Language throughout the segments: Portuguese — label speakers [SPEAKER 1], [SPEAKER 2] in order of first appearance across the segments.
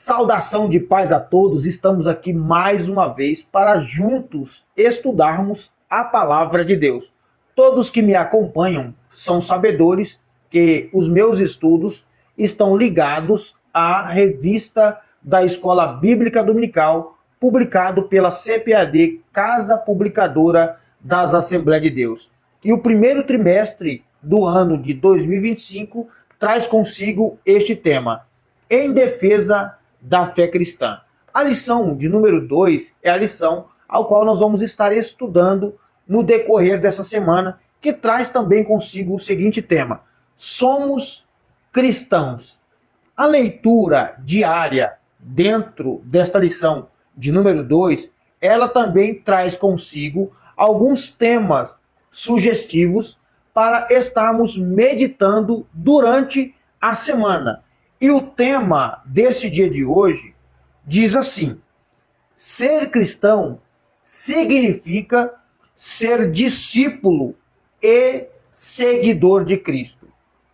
[SPEAKER 1] Saudação de paz a todos, estamos aqui mais uma vez para juntos estudarmos a palavra de Deus. Todos que me acompanham são sabedores que os meus estudos estão ligados à revista da Escola Bíblica Dominical, publicado pela CPAD, Casa Publicadora das Assembleias de Deus. E o primeiro trimestre do ano de 2025 traz consigo este tema: em defesa da fé cristã. A lição de número 2 é a lição ao qual nós vamos estar estudando no decorrer dessa semana, que traz também consigo o seguinte tema: somos cristãos. A leitura diária dentro desta lição de número 2, ela também traz consigo alguns temas sugestivos para estarmos meditando durante a semana. E o tema desse dia de hoje diz assim: ser cristão significa ser discípulo e seguidor de Cristo.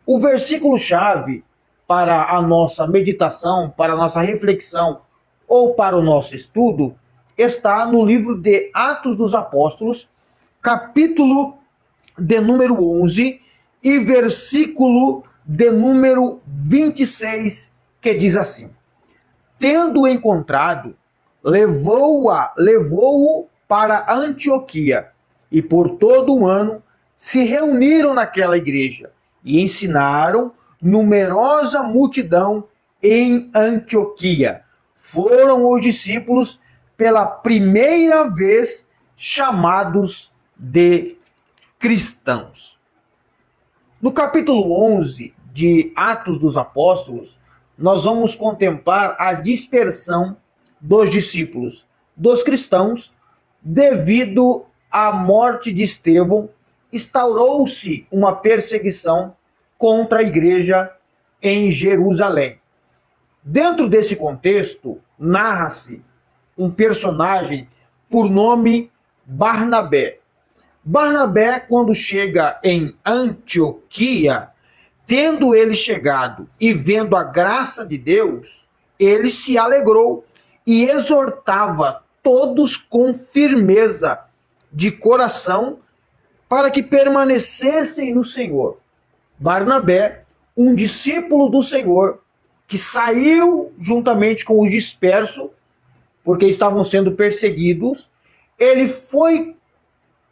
[SPEAKER 1] O versículo-chave para a nossa meditação, para a nossa reflexão ou para o nosso estudo está no livro de Atos dos Apóstolos, capítulo de número 11 e versículo de número 26, que diz assim: tendo encontrado, levou-o para Antioquia, e por todo um ano se reuniram naquela igreja e ensinaram numerosa multidão em Antioquia. Foram os discípulos pela primeira vez chamados de cristãos. No capítulo 11 de Atos dos Apóstolos, nós vamos contemplar a dispersão dos discípulos, dos cristãos, devido à morte de Estevão. Instaurou-se uma perseguição contra a igreja em Jerusalém. Dentro desse contexto, narra-se um personagem por nome Barnabé. Barnabé, quando chega em Antioquia, tendo ele chegado e vendo a graça de Deus, ele se alegrou e exortava todos com firmeza de coração para que permanecessem no Senhor. Barnabé, um discípulo do Senhor, que saiu juntamente com os dispersos, porque estavam sendo perseguidos, ele foi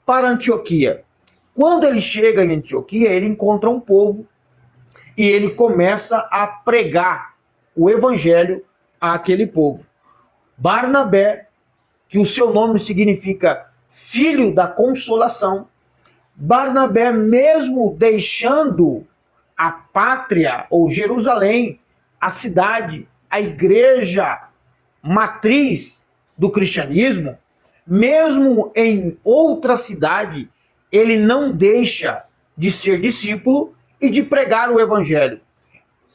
[SPEAKER 1] para Antioquia. Quando ele chega em Antioquia, ele encontra um povo e ele começa a pregar o evangelho àquele povo. Barnabé, que o seu nome significa filho da consolação, Barnabé, mesmo deixando a pátria ou Jerusalém, a cidade, a igreja matriz do cristianismo, mesmo em outra cidade, ele não deixa de ser discípulo e de pregar o evangelho.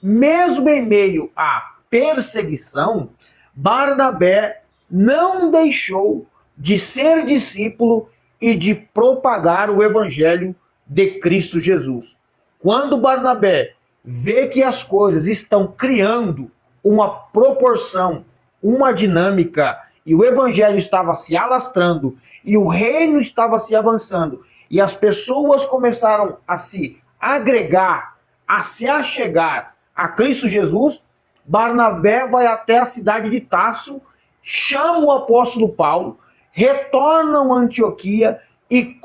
[SPEAKER 1] Mesmo em meio à perseguição, Barnabé não deixou de ser discípulo e de propagar o evangelho de Cristo Jesus. Quando Barnabé vê que as coisas estão criando uma proporção, uma dinâmica, e o evangelho estava se alastrando, e o reino estava se avançando, e as pessoas começaram a se agregar, a se achegar a Cristo Jesus, Barnabé vai até a cidade de Tarso, chama o apóstolo Paulo, retornam a Antioquia e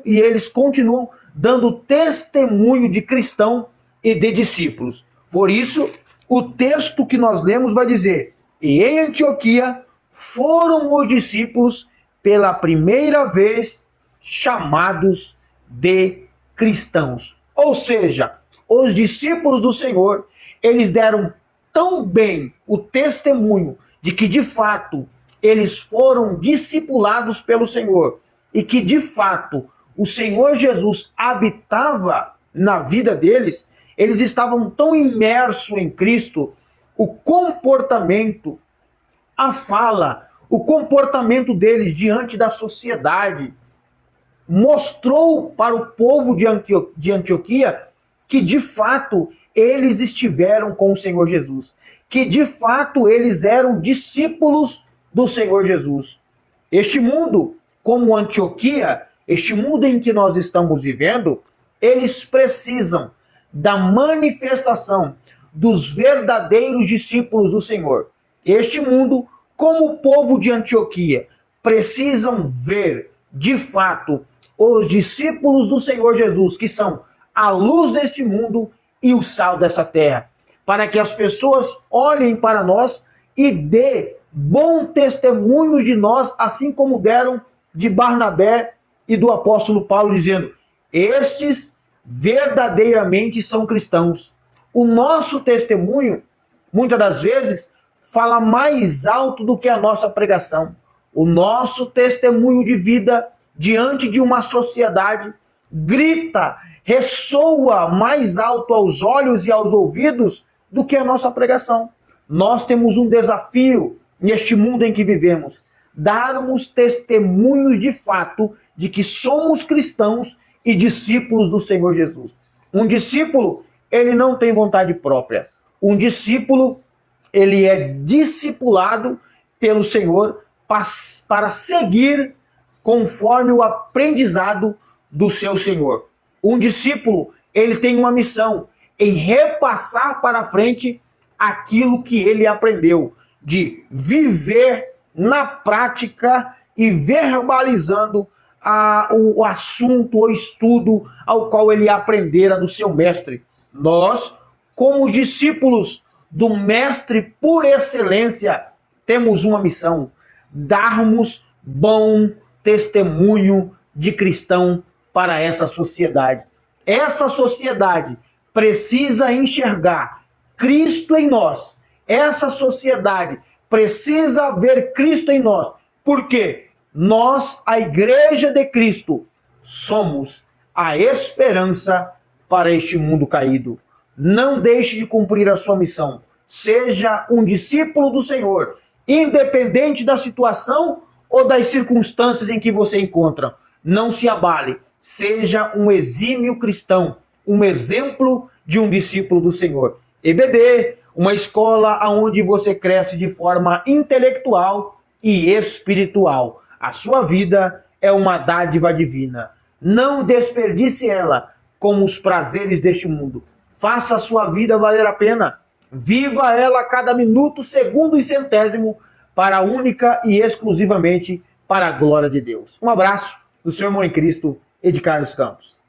[SPEAKER 1] eles continuam dando testemunho de cristão e de discípulos. Por isso, o texto que nós lemos vai dizer: e em Antioquia foram os discípulos pela primeira vez chamados de cristãos. Ou seja, os discípulos do Senhor, eles deram tão bem o testemunho de que de fato eles foram discipulados pelo Senhor e que de fato o Senhor Jesus habitava na vida deles, eles estavam tão imersos em Cristo, o comportamento, a fala, o comportamento deles diante da sociedade mostrou para o povo de Antioquia que de fato eles estiveram com o Senhor Jesus, que de fato eles eram discípulos do Senhor Jesus. Este mundo, como Antioquia, este mundo em que nós estamos vivendo, eles precisam da manifestação dos verdadeiros discípulos do Senhor. Este mundo, como o povo de Antioquia, precisam ver, de fato, os discípulos do Senhor Jesus, que são a luz deste mundo e o sal dessa terra, para que as pessoas olhem para nós e dê bom testemunho de nós, assim como deram de Barnabé e do apóstolo Paulo, dizendo: estes verdadeiramente são cristãos. O nosso testemunho, muitas das vezes, fala mais alto do que a nossa pregação. O nosso testemunho de vida diante de uma sociedade grita, ressoa mais alto aos olhos e aos ouvidos do que a nossa pregação. Nós temos um desafio neste mundo em que vivemos: darmos testemunhos de fato de que somos cristãos e discípulos do Senhor Jesus. Um discípulo, ele não tem vontade própria. Um discípulo, ele é discipulado pelo Senhor para seguir conforme o aprendizado do seu Senhor. Um discípulo, ele tem uma missão em repassar para frente aquilo que ele aprendeu, de viver na prática e verbalizando o assunto ou estudo ao qual ele aprendera do seu mestre. Nós, como discípulos do mestre por excelência, temos uma missão: darmos bom testemunho de cristão para essa sociedade. Essa sociedade precisa enxergar Cristo em nós. Essa sociedade precisa ver Cristo em nós. Por quê? Nós, a Igreja de Cristo, somos a esperança para este mundo caído. Não deixe de cumprir a sua missão. Seja um discípulo do Senhor, independente da situação ou das circunstâncias em que você encontra. Não se abale. Seja um exímio cristão, um exemplo de um discípulo do Senhor. EBD, uma escola onde você cresce de forma intelectual e espiritual. A sua vida é uma dádiva divina. Não desperdice ela com os prazeres deste mundo. Faça a sua vida valer a pena. Viva ela a cada minuto, segundo e centésimo, para única e exclusivamente para a glória de Deus. Um abraço do seu irmão em Cristo, Ed Carlos Campos.